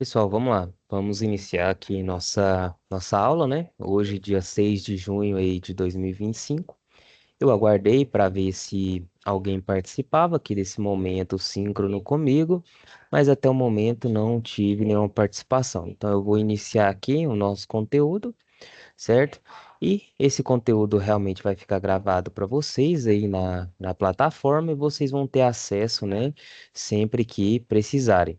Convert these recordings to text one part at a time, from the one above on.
Pessoal, vamos lá. Vamos iniciar aqui nossa aula, né? Hoje, dia 6 de junho aí de 2025. Eu aguardei para ver se alguém participava aqui desse momento síncrono comigo, mas até o momento não tive nenhuma participação. Então, eu vou iniciar aqui o nosso conteúdo, certo? E esse conteúdo realmente vai ficar gravado para vocês aí na plataforma e vocês vão ter acesso, né? Sempre que precisarem.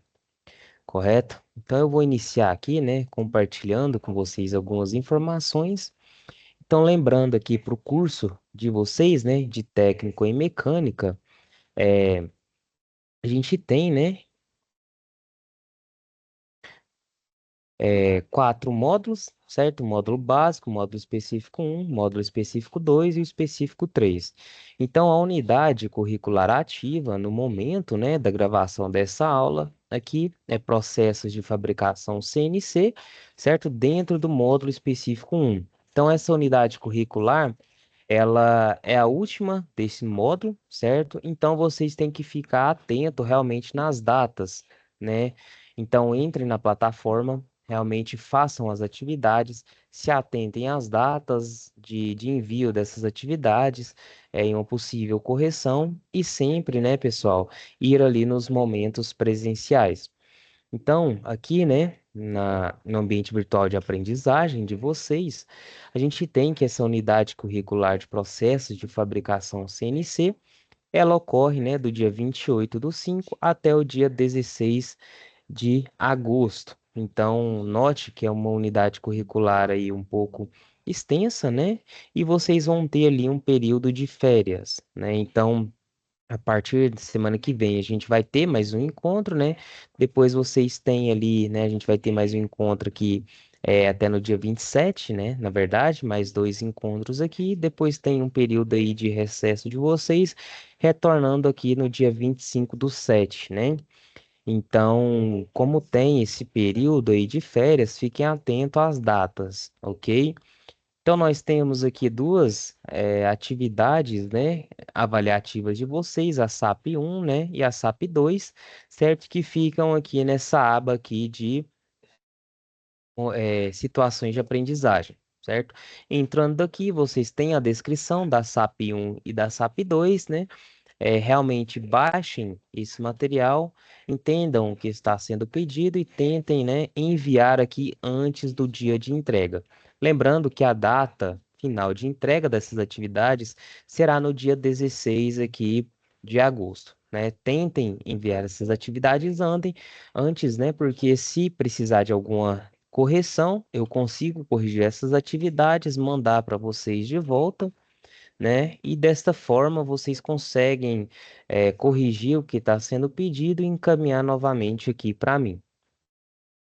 Correto? Então eu vou iniciar aqui, né, compartilhando com vocês algumas informações. Então, lembrando aqui para o curso de vocês, né, de técnico em mecânica, a gente tem, né, quatro módulos, certo? Módulo básico, módulo específico um, módulo específico 2 e o específico 3. Então, a unidade curricular ativa no momento, né, da gravação dessa aula aqui é processos de fabricação CNC, certo? Dentro do módulo específico um. Então, essa unidade curricular, ela é a última desse módulo, certo? Então, vocês têm que ficar atento realmente nas datas, né? Então, entrem na plataforma, realmente façam as atividades, se atentem às datas de envio dessas atividades, em uma possível correção e sempre, né, pessoal, ir ali nos momentos presenciais. Então, aqui, né, no ambiente virtual de aprendizagem de vocês, a gente tem que essa unidade curricular de processos de fabricação CNC, ela ocorre, né, do dia 28 do 5 até o dia 16 de agosto. Então, note que é uma unidade curricular aí um pouco extensa, né? E vocês vão ter ali um período de férias, né? Então, a partir de semana que vem a gente vai ter mais um encontro, né? Depois vocês têm ali, né? A gente vai ter mais um encontro aqui até no dia 27, né? Na verdade, mais dois encontros aqui. Depois tem um período aí de recesso de vocês, retornando aqui no dia 25 do 7, né? Então, como tem esse período aí de férias, fiquem atentos às datas, ok? Então, nós temos aqui duas atividades, né, avaliativas de vocês, a SAP 1, né, e a SAP 2, certo? Que ficam aqui nessa aba aqui de situações de aprendizagem, certo? Entrando aqui, vocês têm a descrição da SAP 1 e da SAP 2, né? Realmente baixem esse material, entendam o que está sendo pedido e tentem, né, enviar aqui antes do dia de entrega. Lembrando que a data final de entrega dessas atividades será no dia 16 aqui de agosto. Né? Tentem enviar essas atividades antes, né? Porque se precisar de alguma correção, eu consigo corrigir essas atividades, mandar para vocês de volta, né? E desta forma vocês conseguem corrigir o que está sendo pedido e encaminhar novamente aqui para mim.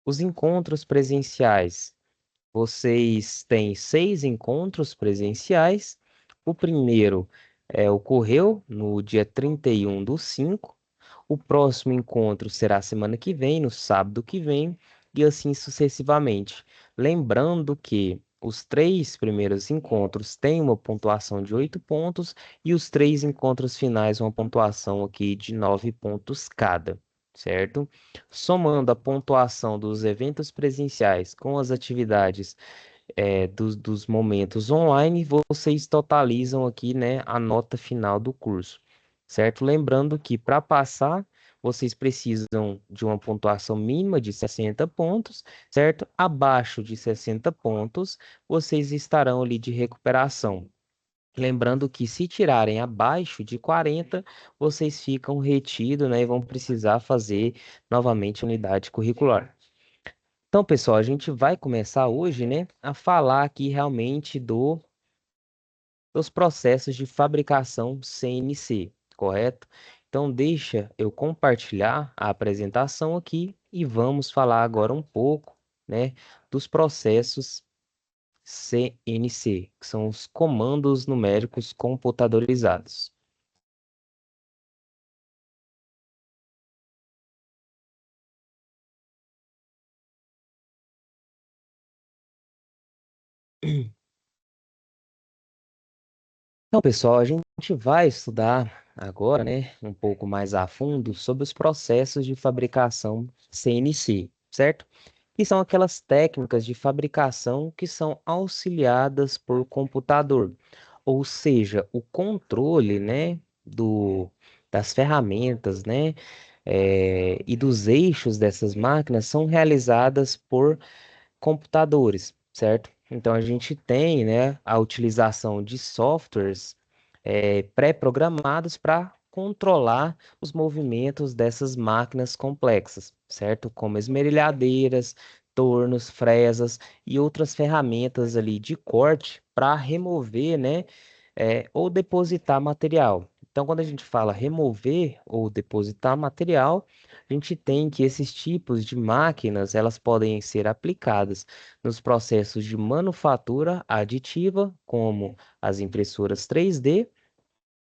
Os encontros presenciais. Vocês têm 6 encontros presenciais. O primeiro ocorreu no dia 31 do 5. O próximo encontro será semana que vem, no sábado que vem, e assim sucessivamente. Lembrando que os 3 primeiros encontros têm uma pontuação de 8 pontos e os 3 encontros finais uma pontuação aqui de 9 pontos cada, certo? Somando a pontuação dos eventos presenciais com as atividades dos momentos online, vocês totalizam aqui, né, a nota final do curso, certo? Lembrando que para passar, vocês precisam de uma pontuação mínima de 60 pontos, certo? Abaixo de 60 pontos, vocês estarão ali de recuperação. Lembrando que se tirarem abaixo de 40, vocês ficam retidos, né, e vão precisar fazer novamente unidade curricular. Então, pessoal, a gente vai começar hoje, né, a falar aqui realmente dos processos de fabricação CNC, correto? Então, deixa eu compartilhar a apresentação aqui e vamos falar agora um pouco, né, dos processos CNC, que são os comandos numéricos computadorizados. Então, pessoal, a gente vai estudar agora, né, um pouco mais a fundo sobre os processos de fabricação CNC. certo? Que são aquelas técnicas de fabricação que são auxiliadas por computador. Ou seja, o controle, né, das ferramentas, né, e dos eixos dessas máquinas são realizadas por computadores, certo? Então a gente tem, né, a utilização de softwares pré-programados para controlar os movimentos dessas máquinas complexas, certo? Como esmerilhadeiras, tornos, fresas e outras ferramentas ali de corte para remover, né, ou depositar material. Então, quando a gente fala remover ou depositar material, a gente tem que esses tipos de máquinas, elas podem ser aplicadas nos processos de manufatura aditiva, como as impressoras 3D,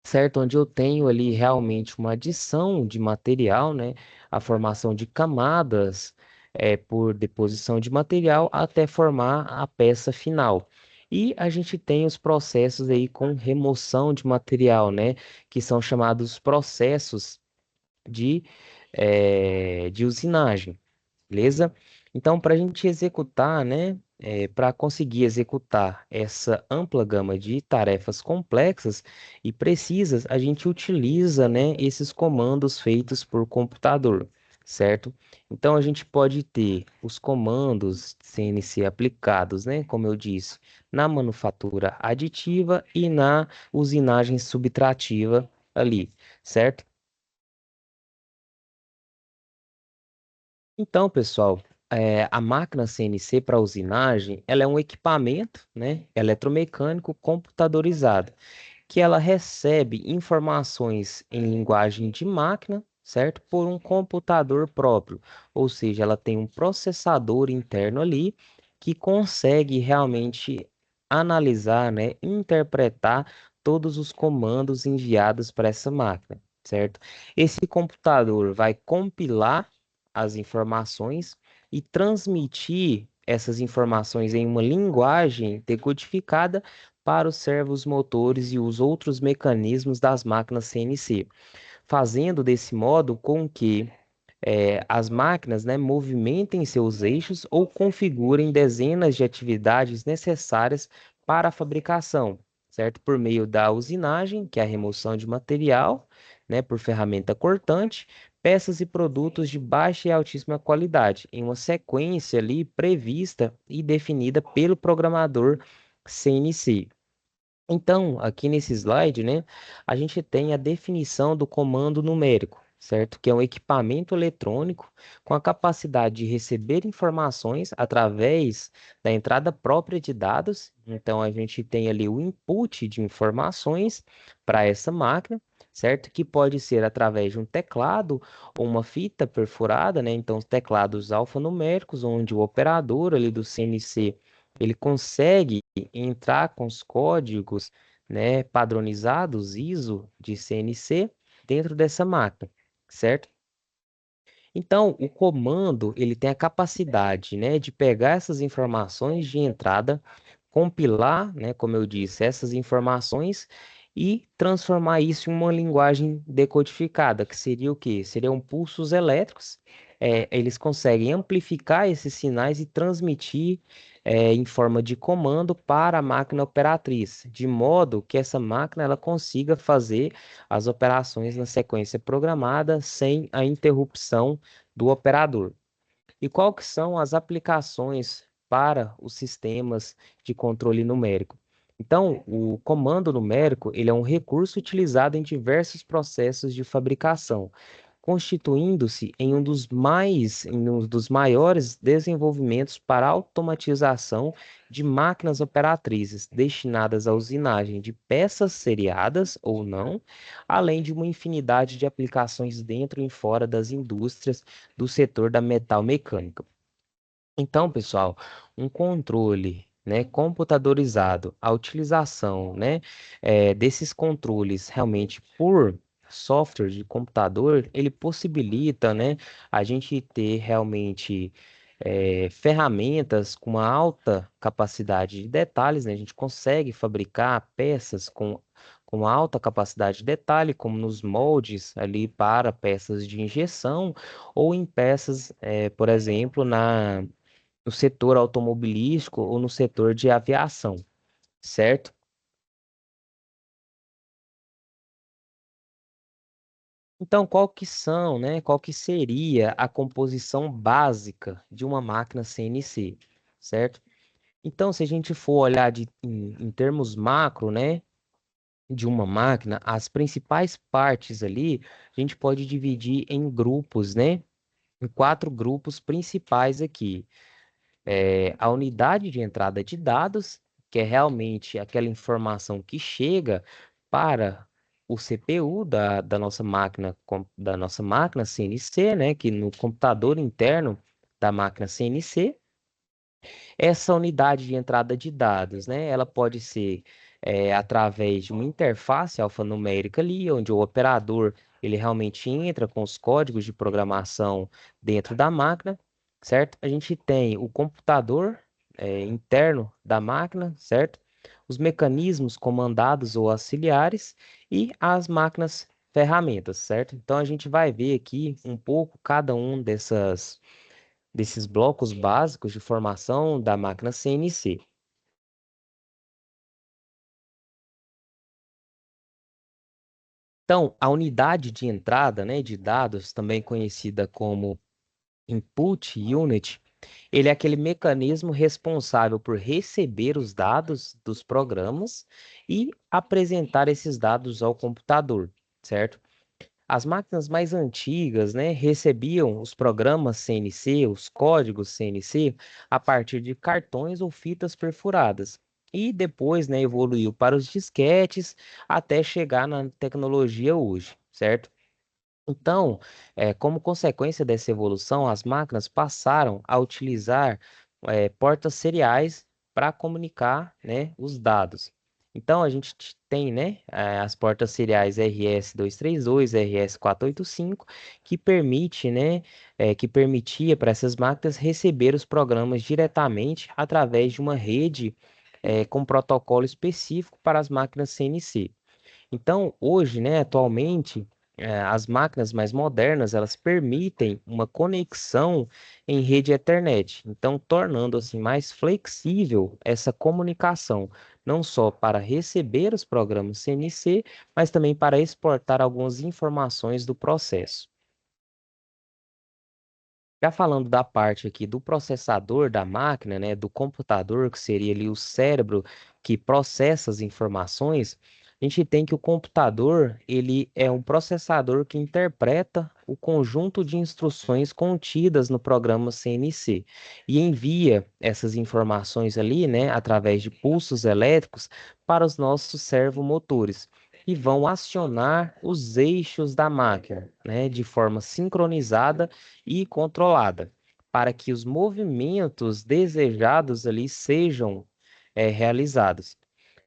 certo? Onde eu tenho ali realmente uma adição de material, né? A formação de camadas por deposição de material até formar a peça final. E a gente tem os processos aí com remoção de material, né? Que são chamados processos de, de usinagem. Beleza? Então, para a gente executar, né, para conseguir executar essa ampla gama de tarefas complexas e precisas, a gente utiliza, né, esses comandos feitos por computador, certo? Então, a gente pode ter os comandos CNC aplicados, né, como eu disse, na manufatura aditiva e na usinagem subtrativa ali, certo? Então, pessoal, a máquina CNC para usinagem, ela é um equipamento, né, eletromecânico computadorizado, que ela recebe informações em linguagem de máquina, certo? Por um computador próprio. Ou seja, ela tem um processador interno ali que consegue realmente analisar, né, interpretar todos os comandos enviados para essa máquina, certo? Esse computador vai compilar as informações e transmitir essas informações em uma linguagem decodificada para os servos motores e os outros mecanismos das máquinas CNC, fazendo desse modo com que as máquinas, né, movimentem seus eixos ou configurem dezenas de atividades necessárias para a fabricação, certo? Por meio da usinagem, que é a remoção de material, né, por ferramenta cortante, peças e produtos de baixa e altíssima qualidade, em uma sequência ali prevista e definida pelo programador CNC. Então, aqui nesse slide, né, a gente tem a definição do comando numérico, certo? Que é um equipamento eletrônico com a capacidade de receber informações através da entrada própria de dados. Então, a gente tem ali o input de informações para essa máquina, certo? Que pode ser através de um teclado ou uma fita perfurada, né? Então, os teclados alfanuméricos, onde o operador ali do CNC ele consegue entrar com os códigos, né, padronizados ISO de CNC dentro dessa máquina, certo? Então, o comando, ele tem a capacidade, né, de pegar essas informações de entrada, compilar, né, como eu disse, essas informações e transformar isso em uma linguagem decodificada, que seria o quê? Seriam pulsos elétricos. Eles conseguem amplificar esses sinais e transmitir, em forma de comando para a máquina operatriz, de modo que essa máquina ela consiga fazer as operações na sequência programada sem a interrupção do operador. E qual que são as aplicações para os sistemas de controle numérico? Então, o comando numérico, ele é um recurso utilizado em diversos processos de fabricação, constituindo-se em um dos maiores desenvolvimentos para automatização de máquinas operatrizes destinadas à usinagem de peças seriadas ou não, além de uma infinidade de aplicações dentro e fora das indústrias do setor da metal mecânica. Então, pessoal, um controle, né, computadorizado, a utilização, né, desses controles realmente por software de computador, ele possibilita, né, a gente ter realmente ferramentas com uma alta capacidade de detalhes, né? A gente consegue fabricar peças com com alta capacidade de detalhe, como nos moldes ali para peças de injeção ou em peças, por exemplo, no setor automobilístico ou no setor de aviação, certo? Então, qual que são, né? Qual que seria a composição básica de uma máquina CNC, certo? Então, se a gente for olhar em termos macro, né, de uma máquina, as principais partes ali, a gente pode dividir em grupos, né? Em quatro grupos principais aqui. A unidade de entrada de dados, que é realmente aquela informação que chega para o CPU da nossa máquina CNC, né? Que no computador interno da máquina CNC. Essa unidade de entrada de dados, né, ela pode ser através de uma interface alfanumérica ali, onde o operador ele realmente entra com os códigos de programação dentro da máquina, certo? A gente tem o computador interno da máquina, certo? Os mecanismos comandados ou auxiliares e as máquinas ferramentas, certo? Então a gente vai ver aqui um pouco cada um desses blocos básicos de formação da máquina CNC. Então, a unidade de entrada, né, de dados, também conhecida como Input Unit, ele é aquele mecanismo responsável por receber os dados dos programas e apresentar esses dados ao computador, certo? As máquinas mais antigas, né, recebiam os programas CNC, os códigos CNC, a partir de cartões ou fitas perfuradas. E depois, né, evoluiu para os disquetes até chegar na tecnologia hoje, certo? Então, como consequência dessa evolução, as máquinas passaram a utilizar portas seriais para comunicar, né, os dados. Então, a gente tem, né, as portas seriais RS-232, RS-485, que permite, né, que permitia para essas máquinas receber os programas diretamente através de uma rede, com protocolo específico para as máquinas CNC. Então, hoje, né, atualmente, as máquinas mais modernas, elas permitem uma conexão em rede Ethernet, então tornando assim mais flexível essa comunicação, não só para receber os programas CNC, mas também para exportar algumas informações do processo. Já falando da parte aqui do processador da máquina, né, do computador, que seria ali o cérebro que processa as informações, a gente tem que o computador, ele é um processador que interpreta o conjunto de instruções contidas no programa CNC e envia essas informações ali, né, através de pulsos elétricos para os nossos servomotores e vão acionar os eixos da máquina, né, de forma sincronizada e controlada, para que os movimentos desejados ali sejam realizados.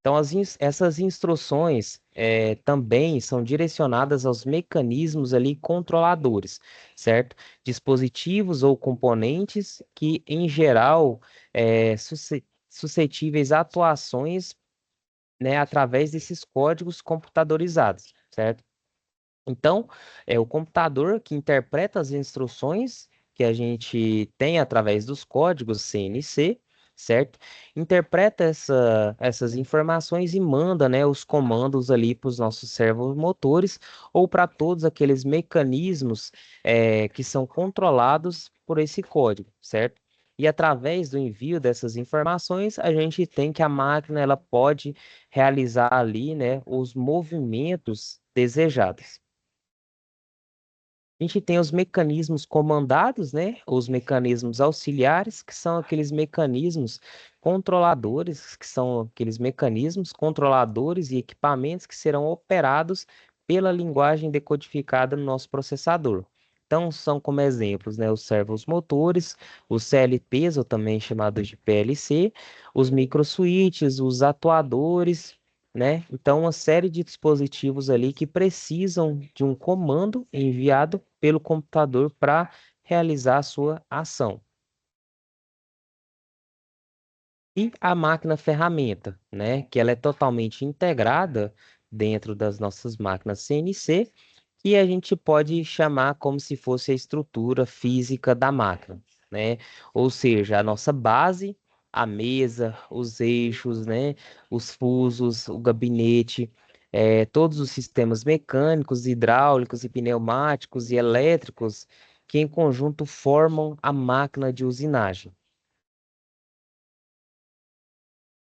Então, essas instruções também são direcionadas aos mecanismos ali controladores, certo? Dispositivos ou componentes que, em geral, suscetíveis a atuações, né, através desses códigos computadorizados, certo? Então, é o computador que interpreta as instruções que a gente tem através dos códigos CNC, certo? Interpreta essas informações e manda, né, os comandos ali para os nossos servomotores ou para todos aqueles mecanismos que são controlados por esse código, certo? E através do envio dessas informações, a gente tem que a máquina ela pode realizar ali, né, os movimentos desejados. A gente tem os mecanismos comandados, né? Os mecanismos auxiliares, que são aqueles mecanismos controladores, que são aqueles mecanismos controladores e equipamentos que serão operados pela linguagem decodificada no nosso processador. Então, são como exemplos, né, os servos motores, os CLPs, ou também chamados de PLC, os microswitches, os atuadores, né? Então, uma série de dispositivos ali que precisam de um comando enviado pelo computador para realizar a sua ação. E a máquina ferramenta, né? Que ela é totalmente integrada dentro das nossas máquinas CNC, que a gente pode chamar como se fosse a estrutura física da máquina, né? Ou seja, a nossa base, a mesa, os eixos, né? Os fusos, o gabinete, todos os sistemas mecânicos, hidráulicos e pneumáticos e elétricos que em conjunto formam a máquina de usinagem.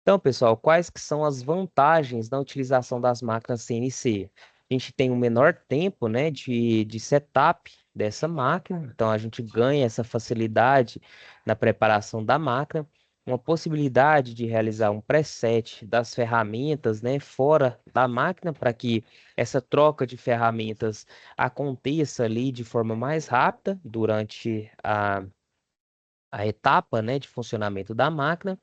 Então, pessoal, quais que são as vantagens da utilização das máquinas CNC? A gente tem um menor tempo, né, de setup dessa máquina, então a gente ganha essa facilidade na preparação da máquina, uma possibilidade de realizar um preset das ferramentas, né, fora da máquina, para que essa troca de ferramentas aconteça ali de forma mais rápida durante a etapa, né, de funcionamento da máquina.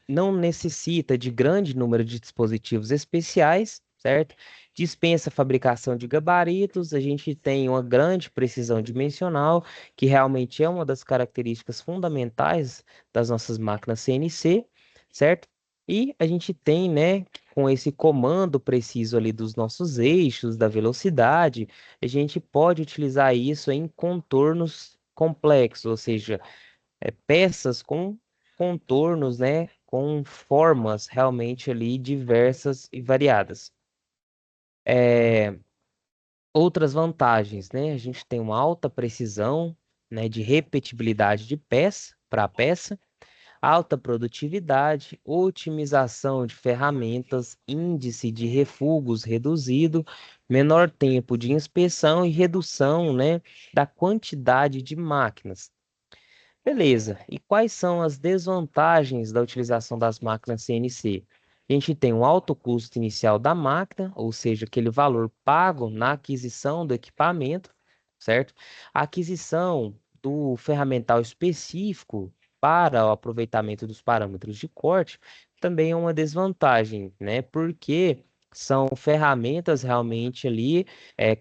Não necessita de grande número de dispositivos especiais, certo? Dispensa a fabricação de gabaritos, a gente tem uma grande precisão dimensional, que realmente é uma das características fundamentais das nossas máquinas CNC, certo? E a gente tem, né, com esse comando preciso ali dos nossos eixos, da velocidade, a gente pode utilizar isso em contornos complexos, ou seja, peças com contornos, né, com formas realmente ali diversas e variadas. É, outras vantagens, né? A gente tem uma alta precisão, né, de repetibilidade de peça para peça, alta produtividade, otimização de ferramentas, índice de refugos reduzido, menor tempo de inspeção e redução, né, da quantidade de máquinas. Beleza. E quais são as desvantagens da utilização das máquinas CNC? A gente tem um alto custo inicial da máquina, ou seja, aquele valor pago na aquisição do equipamento, certo? A aquisição do ferramental específico para o aproveitamento dos parâmetros de corte também é uma desvantagem, né? Porque são ferramentas realmente ali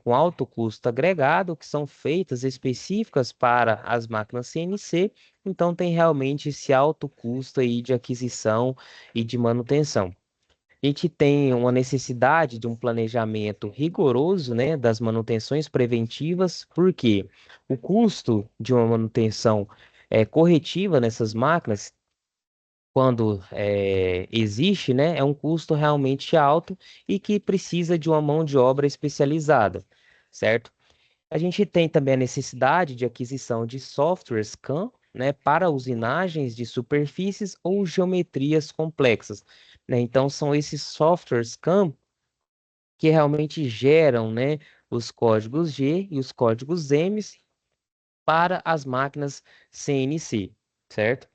com alto custo agregado, que são feitas específicas para as máquinas CNC, então tem realmente esse alto custo aí de aquisição e de manutenção. A gente tem uma necessidade de um planejamento rigoroso, né, das manutenções preventivas, porque o custo de uma manutenção corretiva nessas máquinas, quando existe, né, é um custo realmente alto e que precisa de uma mão de obra especializada, certo? A gente tem também a necessidade de aquisição de softwares CAM, né, para usinagens de superfícies ou geometrias complexas, né? Então, são esses softwares CAM que realmente geram, né, os códigos G e os códigos M para as máquinas CNC, certo?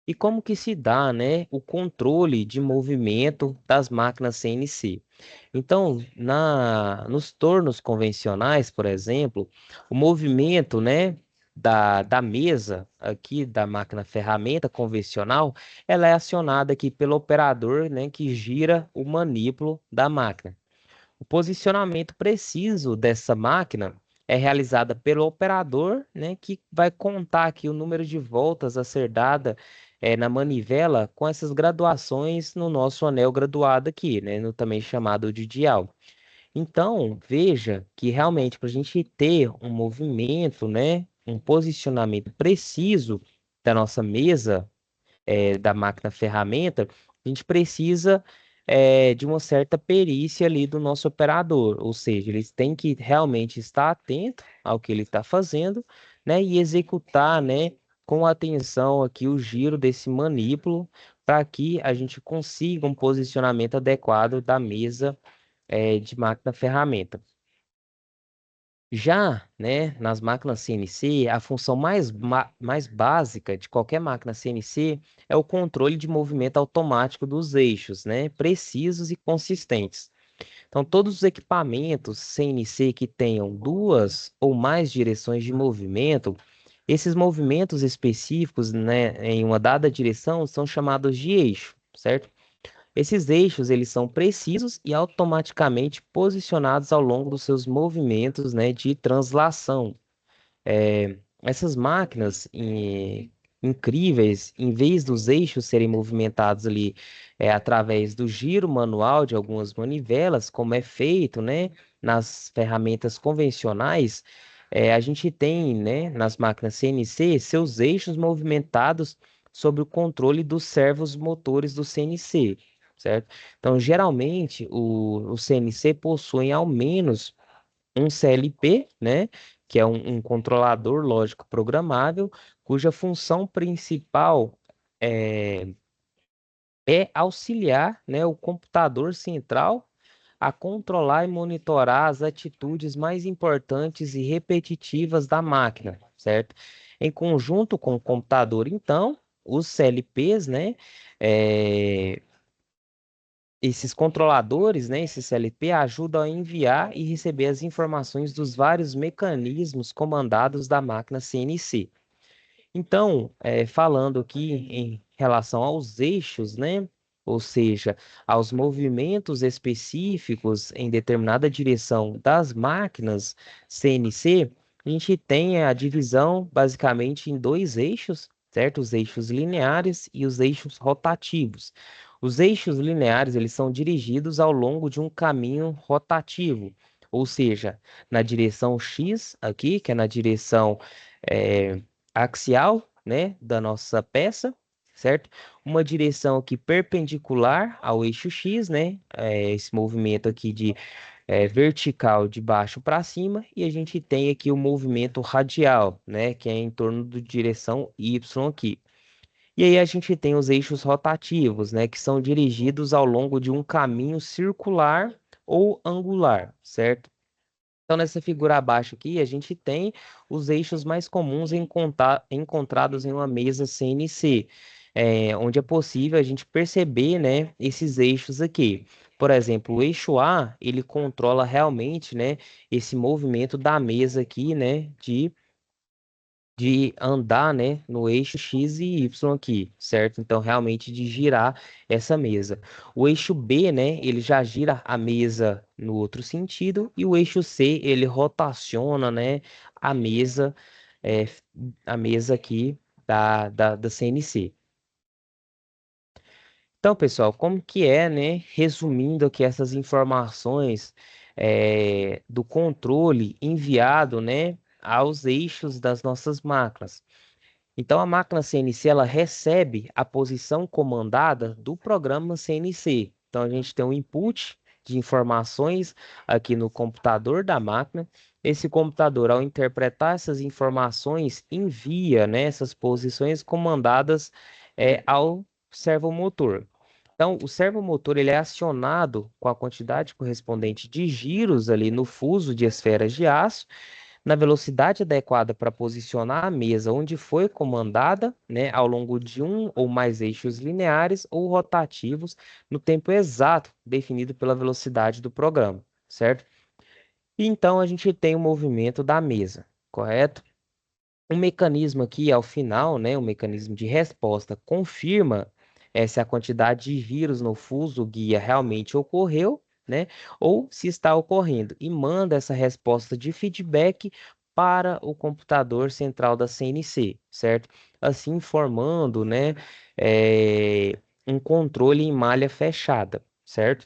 E como que se dá, né, o controle de movimento das máquinas CNC? Então, nos tornos convencionais, por exemplo, o movimento, né, da mesa aqui da máquina ferramenta convencional, ela é acionada aqui pelo operador, né, que gira o manípulo da máquina. O posicionamento preciso dessa máquina é realizada pelo operador, né, que vai contar aqui o número de voltas a ser dada na manivela com essas graduações no nosso anel graduado aqui, né, também chamado de dial. Então, veja que realmente para a gente ter um movimento, né, um posicionamento preciso da nossa mesa da máquina ferramenta, a gente precisa de uma certa perícia ali do nosso operador, ou seja, eles têm que realmente estar atento ao que ele está fazendo, né, e executar, né, com atenção aqui o giro desse manípulo para que a gente consiga um posicionamento adequado da mesa de máquina ferramenta. Já, né, nas máquinas CNC, a função mais básica de qualquer máquina CNC é o controle de movimento automático dos eixos, né, precisos e consistentes. Então, todos os equipamentos CNC que tenham duas ou mais direções de movimento, esses movimentos específicos, né, em uma dada direção são chamados de eixo, certo? Esses eixos, eles são precisos e automaticamente posicionados ao longo dos seus movimentos, né, de translação. Essas máquinas incríveis, em vez dos eixos serem movimentados ali através do giro manual de algumas manivelas, como é feito, né, nas ferramentas convencionais, a gente tem, né, nas máquinas CNC, seus eixos movimentados sob o controle dos servos motores do CNC, certo? Então, geralmente, o CNC possui ao menos um CLP, né, que é um controlador lógico programável, cuja função principal é, é auxiliar, né, o computador central a controlar e monitorar as atitudes mais importantes e repetitivas da máquina, certo? Em conjunto com o computador, então, os CLPs, né, eh, esses controladores, né, esse CLP, ajudam a enviar e receber as informações dos vários mecanismos comandados da máquina CNC. Então, falando aqui em relação aos eixos, né? Ou seja, aos movimentos específicos em determinada direção das máquinas CNC, a gente tem a divisão basicamente em dois eixos, certo? Os eixos lineares e os eixos rotativos. Os eixos lineares, eles são dirigidos ao longo de um caminho rotativo, ou seja, na direção X aqui, que é na direção eh, axial, né, da nossa peça, certo? Uma direção aqui perpendicular ao eixo X, né? Esse movimento aqui de vertical de baixo para cima, e a gente tem aqui o movimento radial, né? Que é em torno da direção Y aqui. E aí a gente tem os eixos rotativos, né? Que são dirigidos ao longo de um caminho circular ou angular, certo? Então, nessa figura abaixo aqui, a gente tem os eixos mais comuns encontrados em uma mesa CNC, onde é possível a gente perceber, né, esses eixos aqui. Por exemplo, o eixo A, ele controla realmente, né, esse movimento da mesa aqui, né, de andar, né, no eixo X e Y aqui, certo? Então, realmente de girar essa mesa. O eixo B, né, ele já gira a mesa no outro sentido e o eixo C, ele rotaciona, né, a mesa, é, a mesa aqui da CNC. Então, pessoal, como que é, né, resumindo aqui essas informações do controle enviado, né, aos eixos das nossas máquinas. Então, a máquina CNC ela recebe a posição comandada do programa CNC. Então, a gente tem um input de informações aqui no computador da máquina. Esse computador, ao interpretar essas informações, envia, né, essas posições comandadas ao servomotor. Então, o servomotor ele é acionado com a quantidade correspondente de giros ali no fuso de esferas de aço na velocidade adequada para posicionar a mesa onde foi comandada, né, ao longo de um ou mais eixos lineares ou rotativos, no tempo exato definido pela velocidade do programa, certo? E então a gente tem o movimento da mesa, correto? Um mecanismo aqui, ao final, né, um mecanismo de resposta, confirma se a quantidade de giros no fuso guia realmente ocorreu, né, ou se está ocorrendo, e manda essa resposta de feedback para o computador central da CNC, certo? Assim formando, né, um controle em malha fechada, certo?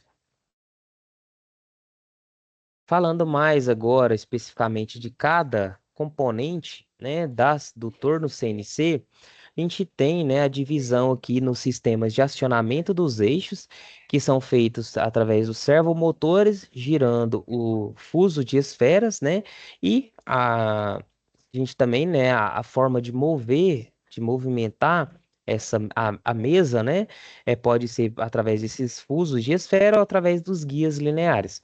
Falando mais agora especificamente de cada componente, né, do torno CNC, a gente tem, né, a divisão aqui nos sistemas de acionamento dos eixos, que são feitos através dos servomotores, girando o fuso de esferas, né, e a gente também, né, a forma de mover, de movimentar a mesa, né, pode ser através desses fusos de esfera ou através dos guias lineares.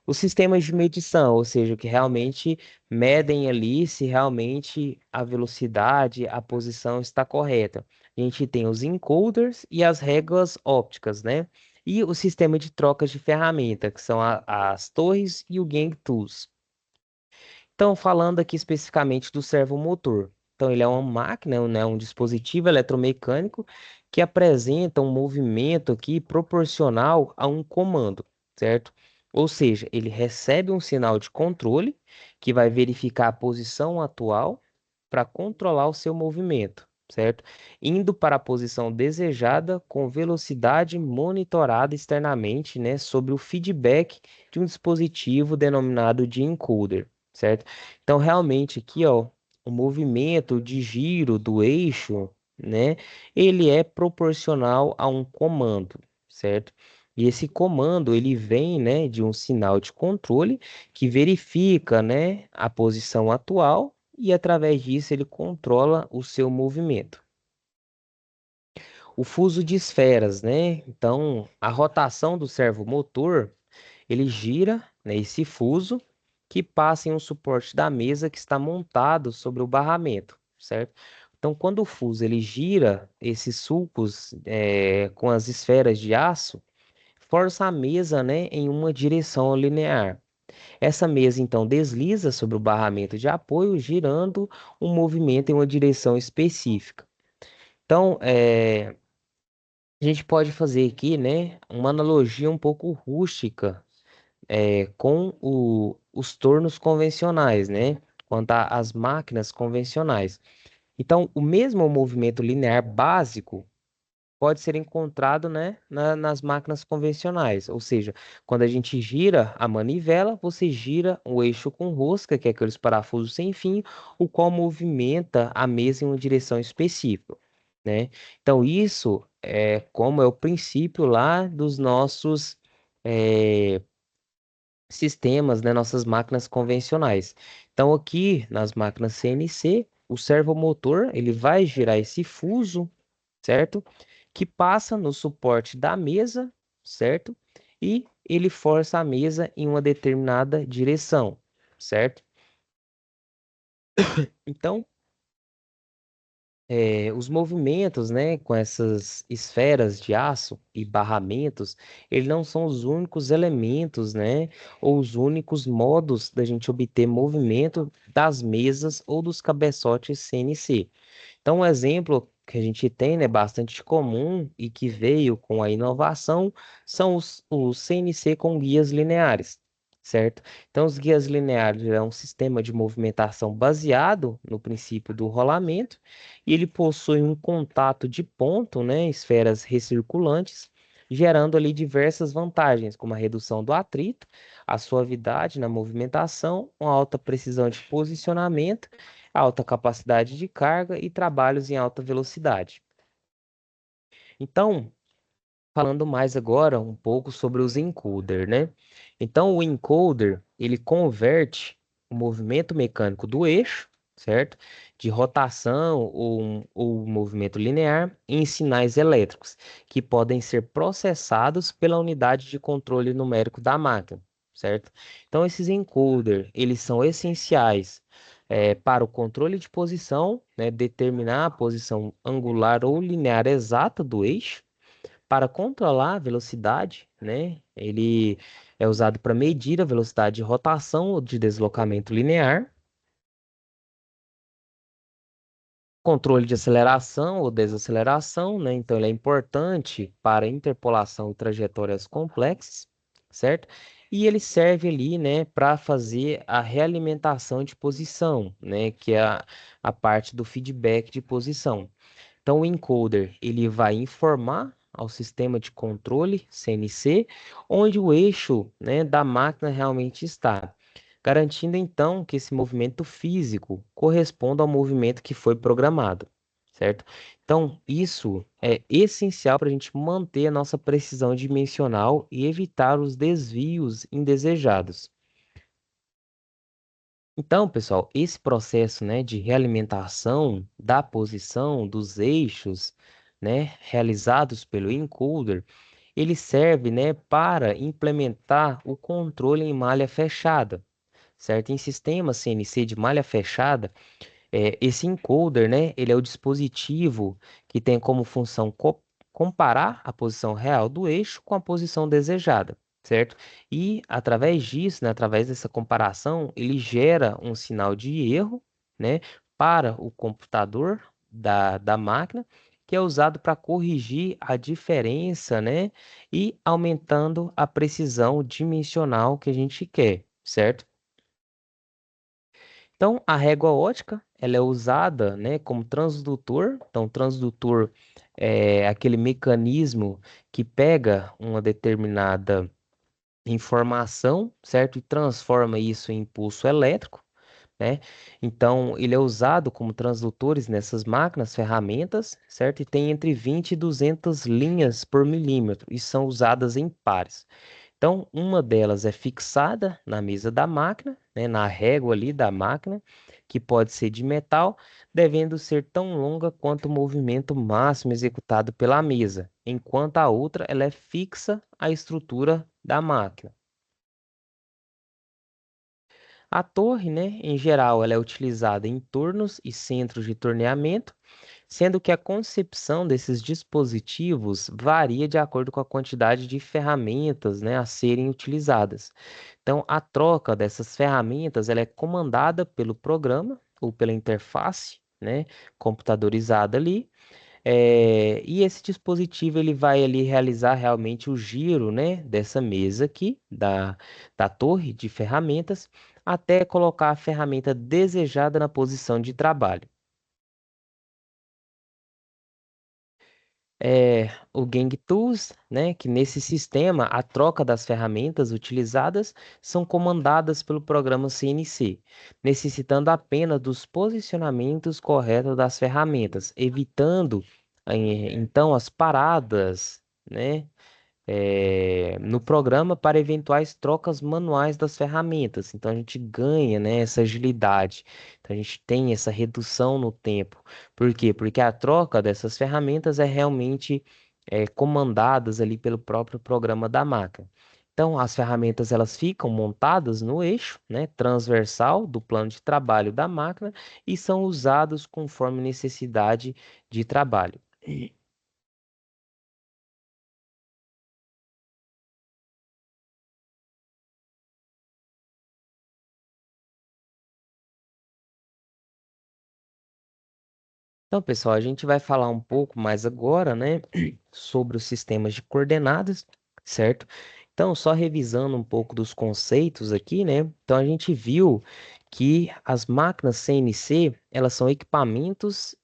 Os sistemas de medição, ou seja, que realmente medem ali se realmente a velocidade, a posição está correta. A gente tem os encoders e as réguas ópticas, né? E o sistema de trocas de ferramenta, que são as torres e o gang tools. Então, falando aqui especificamente do servomotor. Então, ele é uma máquina, né, um dispositivo eletromecânico que apresenta um movimento aqui proporcional a um comando, certo? Ou seja, ele recebe um sinal de controle que vai verificar a posição atual para controlar o seu movimento, certo? Indo para a posição desejada com velocidade monitorada externamente, né, sobre o feedback de um dispositivo denominado de encoder, certo? Então, realmente aqui, ó, o movimento de giro do eixo, né, ele é proporcional a um comando, certo? E esse comando, ele vem, né, de um sinal de controle que verifica, né, a posição atual e através disso ele controla o seu movimento. O fuso de esferas, né? Então, a rotação do servomotor, ele gira, né, esse fuso que passa em um suporte da mesa que está montado sobre o barramento, certo? Então, quando o fuso ele gira esses sulcos com as esferas de aço, força a mesa, né, em uma direção linear. Essa mesa então desliza sobre o barramento de apoio, girando um movimento em uma direção específica. Então, a gente pode fazer aqui, né, uma analogia um pouco rústica, com os tornos convencionais, né, quanto às máquinas convencionais. Então, o mesmo movimento linear básico pode ser encontrado, né, nas máquinas convencionais. Ou seja, quando a gente gira a manivela, você gira o eixo com rosca, que é aqueles parafusos sem fim, o qual movimenta a mesa em uma direção específica, né? Então, isso é como é o princípio lá dos nossos eh, sistemas, né, nossas máquinas convencionais. Então, aqui nas máquinas CNC, o servomotor, ele vai girar esse fuso, certo? Que passa no suporte da mesa, certo? E ele força a mesa em uma determinada direção, certo? Então, os movimentos, né, com essas esferas de aço e barramentos, eles não são os únicos elementos, né, ou os únicos modos da gente obter movimento das mesas ou dos cabeçotes CNC. Então, um exemplo que a gente tem, né, bastante comum e que veio com a inovação são os CNC com guias lineares, certo? Então, os guias lineares é um sistema de movimentação baseado no princípio do rolamento e ele possui um contato de ponto, né, esferas recirculantes, gerando ali diversas vantagens, como a redução do atrito, a suavidade na movimentação, uma alta precisão de posicionamento, alta capacidade de carga e trabalhos em alta velocidade. Então, falando mais agora um pouco sobre os encoder, né? Então, o encoder, ele converte o movimento mecânico do eixo, certo? De rotação ou movimento linear em sinais elétricos, que podem ser processados pela unidade de controle numérico da máquina, certo? Então, esses encoder, eles são essenciais para o controle de posição, né? Determinar a posição angular ou linear exata do eixo, para controlar a velocidade, né? Ele é usado para medir a velocidade de rotação ou de deslocamento linear, controle de aceleração ou desaceleração, né? Então ele é importante para interpolação e trajetórias complexas, certo? E ele serve ali, né, para fazer a realimentação de posição, né, que é a parte do feedback de posição. Então, o encoder ele vai informar ao sistema de controle CNC onde o eixo, né, da máquina realmente está, garantindo então que esse movimento físico corresponda ao movimento que foi programado, certo? Então, isso é essencial para a gente manter a nossa precisão dimensional e evitar os desvios indesejados. Então, pessoal, esse processo, né, de realimentação da posição dos eixos, né, realizados pelo encoder, ele serve, né, para implementar o controle em malha fechada, certo? Em sistemas CNC de malha fechada, esse encoder, né, ele é o dispositivo que tem como função comparar a posição real do eixo com a posição desejada, certo? E através disso, né, através dessa comparação, ele gera um sinal de erro, né, para o computador da máquina, que é usado para corrigir a diferença, né, e aumentando a precisão dimensional que a gente quer, certo? Então, a régua ótica, ela é usada, né, como transdutor. Então, transdutor é aquele mecanismo que pega uma determinada informação, certo? E transforma isso em impulso elétrico, né? Então, ele é usado como transdutores nessas máquinas, ferramentas, certo? E tem entre 20 e 200 linhas por milímetro e são usadas em pares. Então, uma delas é fixada na mesa da máquina, né, na régua ali da máquina, que pode ser de metal, devendo ser tão longa quanto o movimento máximo executado pela mesa, enquanto a outra ela é fixa à estrutura da máquina. A torre, né, em geral, ela é utilizada em tornos e centros de torneamento, sendo que a concepção desses dispositivos varia de acordo com a quantidade de ferramentas, né, a serem utilizadas. Então, a troca dessas ferramentas ela é comandada pelo programa ou pela interface, né, computadorizada ali. E esse dispositivo ele vai ali realizar realmente o giro, né, dessa mesa aqui, da torre de ferramentas, até colocar a ferramenta desejada na posição de trabalho. O Gang Tools, né, que nesse sistema a troca das ferramentas utilizadas são comandadas pelo programa CNC, necessitando apenas dos posicionamentos corretos das ferramentas, evitando então as paradas, né, no programa para eventuais trocas manuais das ferramentas. Então a gente ganha, né, essa agilidade. Então a gente tem essa redução no tempo. Por quê? Porque a troca dessas ferramentas é realmente comandadas ali pelo próprio programa da máquina. Então as ferramentas elas ficam montadas no eixo, né, transversal do plano de trabalho da máquina e são usados conforme necessidade de trabalho. Então, pessoal, a gente vai falar um pouco mais agora, né, sobre os sistemas de coordenadas, certo? Então, só revisando um pouco dos conceitos aqui, né? Então, a gente viu que as máquinas CNC, elas são equipamentos,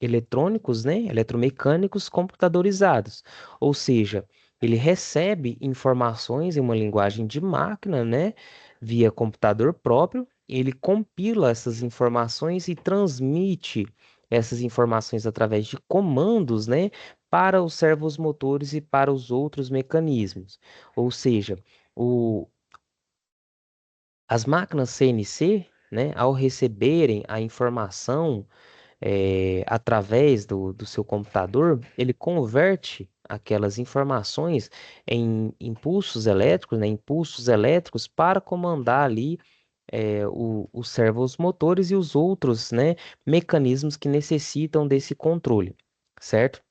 eletrônicos, né, eletromecânicos computadorizados. Ou seja, ele recebe informações em uma linguagem de máquina, né, via computador próprio, ele compila essas informações e transmite essas informações através de comandos, né, para os servos motores e para os outros mecanismos. Ou seja, o, as máquinas CNC, né, ao receberem a informação através do seu computador, ele converte aquelas informações em impulsos elétricos, né, impulsos elétricos para comandar ali os servos motores e os outros, né, mecanismos que necessitam desse controle, certo?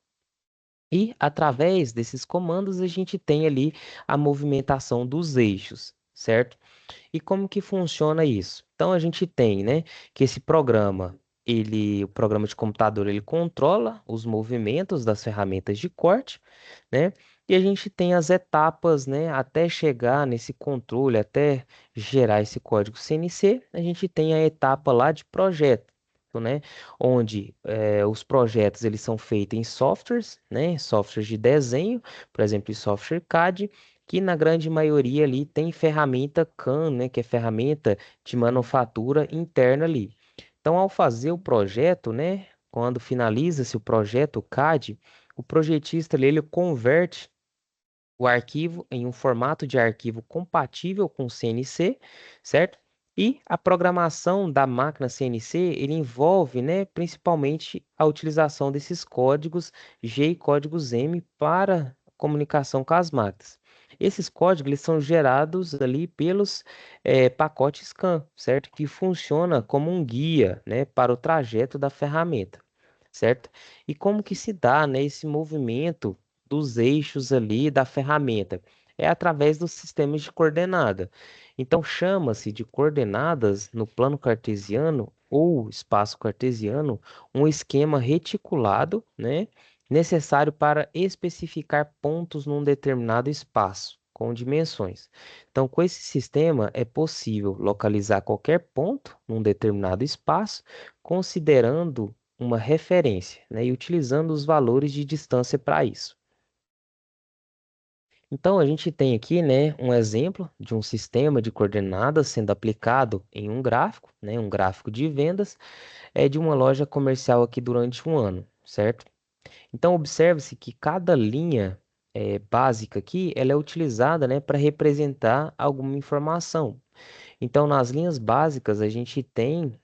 E através desses comandos a gente tem ali a movimentação dos eixos, certo? E como que funciona isso? Então a gente tem, né, que esse programa, o programa de computador, ele controla os movimentos das ferramentas de corte, né? E a gente tem as etapas, né, até chegar nesse controle, até gerar esse código CNC, a gente tem a etapa lá de projeto, né? Onde os projetos eles são feitos em softwares, né? Softwares de desenho, por exemplo, em software CAD, que na grande maioria ali tem ferramenta CAM, né, que é ferramenta de manufatura interna ali. Então, ao fazer o projeto, né, quando finaliza-se o projeto, o CAD, o projetista ali, ele converte o arquivo em um formato de arquivo compatível com o CNC, certo? E a programação da máquina CNC, ele envolve, né, principalmente a utilização desses códigos G e códigos M para comunicação com as máquinas. Esses códigos eles são gerados ali pelos pacotes CAN, certo? Que funciona como um guia, né, para o trajeto da ferramenta, certo? E como que se dá, né, esse movimento dos eixos ali da ferramenta? É através dos sistemas de coordenada. Então, chama-se de coordenadas no plano cartesiano ou espaço cartesiano um esquema reticulado, né, necessário para especificar pontos num determinado espaço. com dimensões. Então, com esse sistema, é possível localizar qualquer ponto num determinado espaço, considerando uma referência, né, e utilizando os valores de distância para isso. Então, a gente tem aqui, né, um exemplo de um sistema de coordenadas sendo aplicado em um gráfico, né, um gráfico de vendas, de uma loja comercial aqui durante um ano, certo? Então, observe-se que cada linha básica aqui, ela é utilizada, né, para representar alguma informação. Então, nas linhas básicas, a gente tem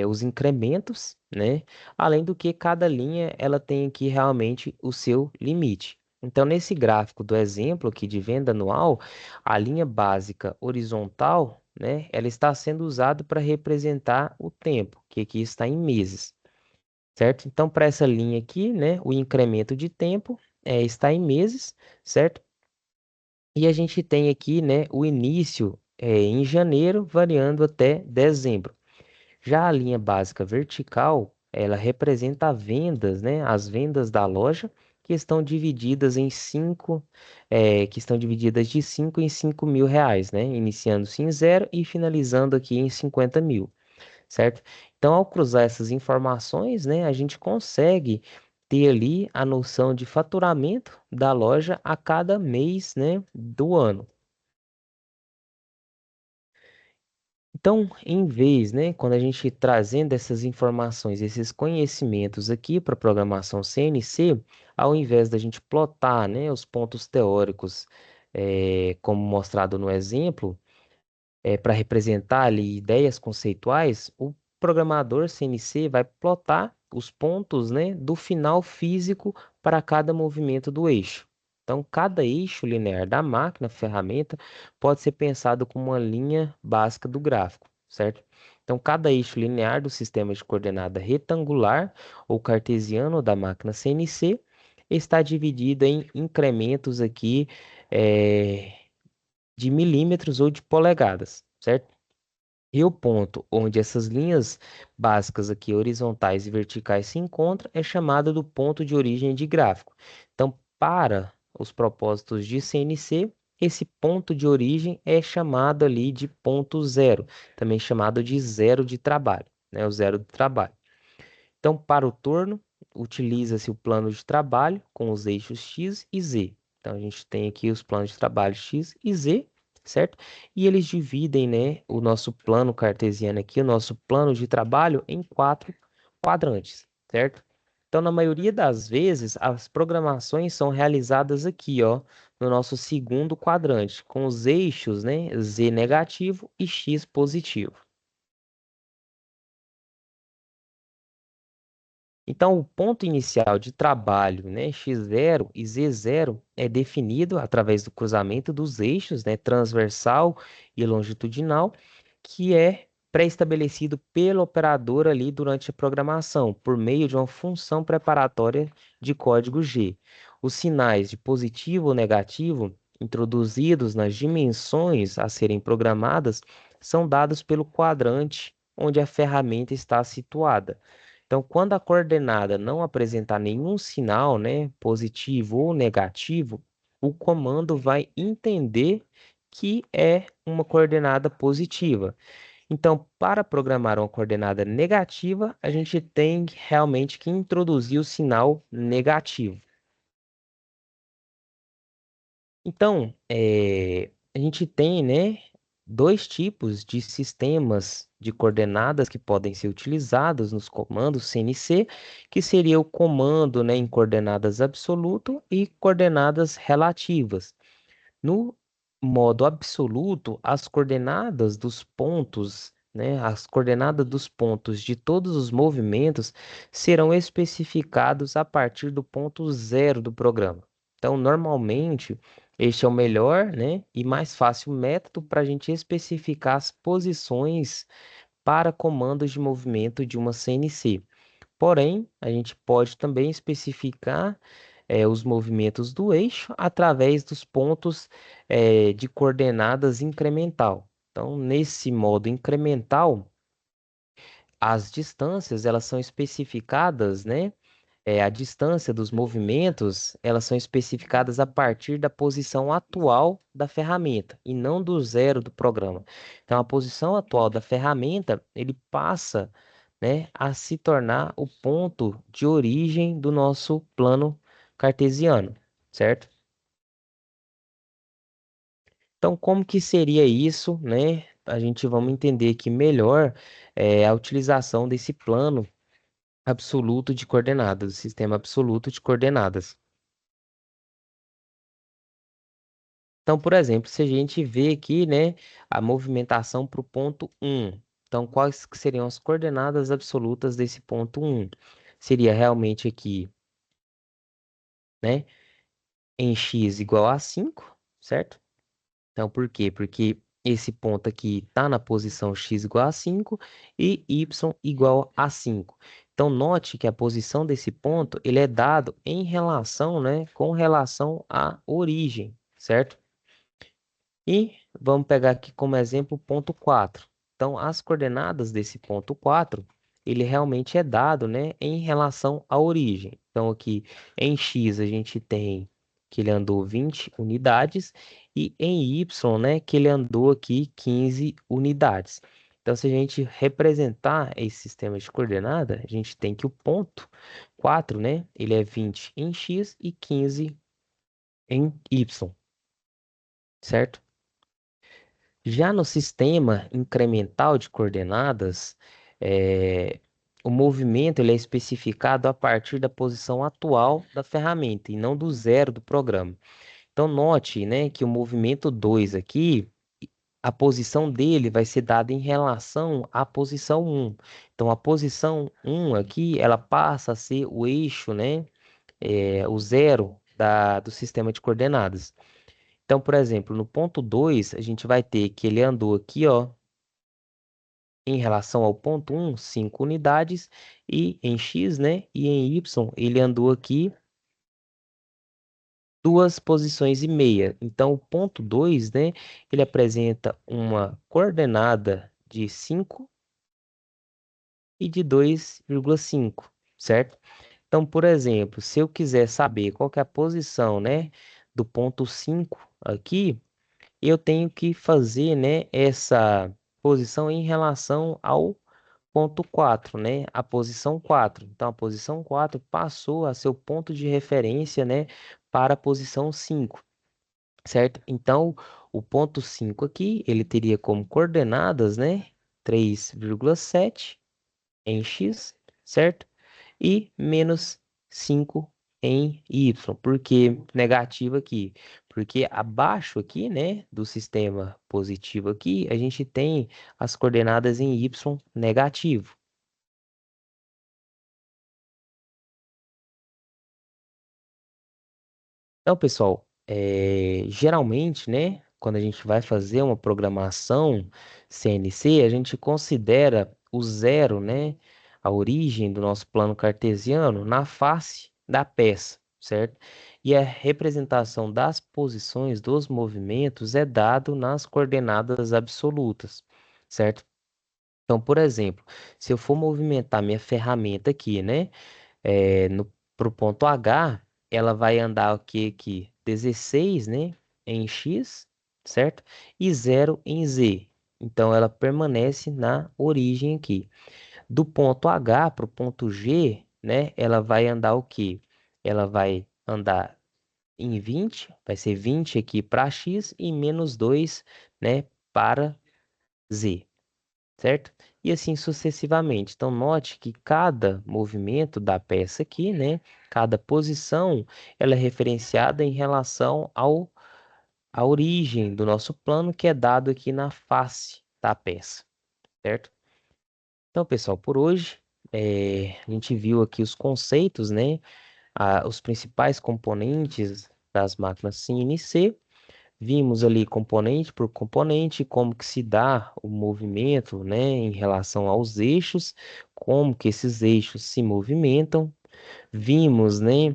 os incrementos, né? Além do que cada linha, ela tem aqui realmente o seu limite. Então, nesse gráfico do exemplo aqui de venda anual, a linha básica horizontal, né, ela está sendo usada para representar o tempo, que aqui está em meses, certo? Então, para essa linha aqui, né, o incremento de tempo está em meses, certo? E a gente tem aqui, né, o início em janeiro, variando até dezembro. Já a linha básica vertical, ela representa vendas, né, as vendas da loja, que estão divididas em que estão divididas de 5 em 5 mil reais, né, iniciando-se em zero e finalizando aqui em 50 mil, certo? Então, ao cruzar essas informações, né, a gente consegue ter ali a noção de faturamento da loja a cada mês, né, do ano. Então, em vez, né, quando a gente trazendo essas informações, esses conhecimentos aqui para programação CNC, ao invés da gente plotar, né, os pontos teóricos, como mostrado no exemplo, para representar ali ideias conceituais, o programador CNC vai plotar os pontos, né, do final físico para cada movimento do eixo. Então, cada eixo linear da máquina, ferramenta, pode ser pensado como uma linha básica do gráfico, certo? Então, cada eixo linear do sistema de coordenada retangular ou cartesiano da máquina CNC está dividido em incrementos aqui, eh, de milímetros ou de polegadas, certo? E o ponto onde essas linhas básicas aqui, horizontais e verticais, se encontram é chamado do ponto de origem de gráfico. Então, para os propósitos de CNC, esse ponto de origem é chamado ali de ponto zero, também chamado de zero de trabalho, né? O zero de trabalho. Então, para o torno, utiliza-se o plano de trabalho com os eixos X e Z. Então, a gente tem aqui os planos de trabalho X e Z, certo? E eles dividem, né, o nosso plano cartesiano aqui, o nosso plano de trabalho, em 4 quadrantes, certo? Então, na maioria das vezes, as programações são realizadas aqui, ó, no nosso segundo quadrante, com os eixos, né, Z negativo e X positivo. Então, o ponto inicial de trabalho, né, x0 e z0 é definido através do cruzamento dos eixos, né, transversal e longitudinal, que é pré-estabelecido pelo operador ali durante a programação, por meio de uma função preparatória de código G. Os sinais de positivo ou negativo introduzidos nas dimensões a serem programadas são dados pelo quadrante onde a ferramenta está situada. Então, quando a coordenada não apresentar nenhum sinal, né, positivo ou negativo, o comando vai entender que é uma coordenada positiva. Então, para programar uma coordenada negativa, a gente tem realmente que introduzir o sinal negativo. Então, a gente tem, né, dois tipos de sistemas de coordenadas que podem ser utilizados nos comandos CNC, que seria o comando, né, em coordenadas absoluto e coordenadas relativas. No modo absoluto, as coordenadas dos pontos, né, as coordenadas dos pontos de todos os movimentos serão especificados a partir do ponto zero do programa. Então, normalmente, este é o melhor, né, e mais fácil método para a gente especificar as posições para comandos de movimento de uma CNC. Porém, a gente pode também especificar os movimentos do eixo através dos pontos de coordenadas incremental. Então, nesse modo incremental, as distâncias elas são especificadas, né, a distância dos movimentos, elas são especificadas a partir da posição atual da ferramenta e não do zero do programa. Então, a posição atual da ferramenta, ele passa, né, a se tornar o ponto de origem do nosso plano cartesiano, certo? Então, como que seria isso, né? A gente vamos entender aqui melhor a utilização desse plano absoluto de coordenadas, o sistema absoluto de coordenadas. Então, por exemplo, se a gente vê aqui, né, a movimentação para o ponto 1, então quais que seriam as coordenadas absolutas desse ponto 1? Seria realmente aqui, né, em x igual a 5, certo? Então, por quê? Porque esse ponto aqui está na posição x igual a 5 e y igual a 5. Então, note que a posição desse ponto ele é dado em relação, né, com relação à origem, certo? E vamos pegar aqui como exemplo o ponto 4. Então, as coordenadas desse ponto 4, ele realmente é dado, né, em relação à origem. Então, aqui em x a gente tem que ele andou 20 unidades e em y, né, que ele andou aqui 15 unidades. Então, se a gente representar esse sistema de coordenada, a gente tem que o ponto 4, né, ele é 20 em x e 15 em y, certo? Já no sistema incremental de coordenadas, eh, o movimento ele é especificado a partir da posição atual da ferramenta e não do zero do programa. Então, note, né, que o movimento 2 aqui, a posição dele vai ser dada em relação à posição um. Então, a posição um aqui, ela passa a ser o eixo, né, o zero do sistema de coordenadas. Então, por exemplo, no ponto 2 a gente vai ter que ele andou aqui, ó, em relação ao ponto um 5 unidades, e em x, né, e em y, ele andou aqui 2,5 posições. Então, o ponto 2, né, ele apresenta uma coordenada de 5 e de 2,5, certo? Então, por exemplo, se eu quiser saber qual que é a posição, né, do ponto 5 aqui, eu tenho que fazer, né, essa posição em relação ao ponto 4, né, a posição 4. Então, a posição 4 passou a ser o ponto de referência, né, para a posição 5, certo? Então, o ponto 5 aqui, ele teria como coordenadas, né, 3,7 em x, certo? E menos 5 em y. Por que negativo aqui? Porque abaixo aqui, né, do sistema positivo aqui, a gente tem as coordenadas em y negativo. Então, pessoal, geralmente, né, quando a gente vai fazer uma programação CNC, a gente considera o zero, né, a origem do nosso plano cartesiano na face da peça, certo? E a representação das posições dos movimentos é dado nas coordenadas absolutas, certo? Então, por exemplo, se eu for movimentar minha ferramenta aqui, né? Para o ponto H, ela vai andar aqui 16, né, em X, certo? E 0 em Z. Então, ela permanece na origem aqui. Do ponto H para o ponto G, né, ela vai andar o quê? Ela vai andar em 20, vai ser 20 aqui para X e menos 2, né, para Z, certo? E assim sucessivamente. Então, note que cada movimento da peça aqui, né? Cada posição, ela é referenciada em relação à origem do nosso plano, que é dado aqui na face da peça, certo? Então, pessoal, por hoje, a gente viu aqui os conceitos, né? Os principais componentes das máquinas CNC. Vimos ali componente por componente, como que se dá o movimento, né, em relação aos eixos, como que esses eixos se movimentam. Vimos, né,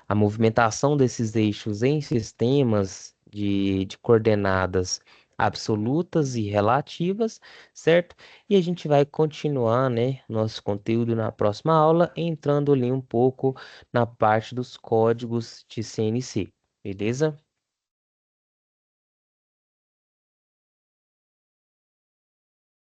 a movimentação desses eixos em sistemas de coordenadas absolutas e relativas, certo? E a gente vai continuar, né, nosso conteúdo na próxima aula, entrando ali um pouco na parte dos códigos de CNC, beleza?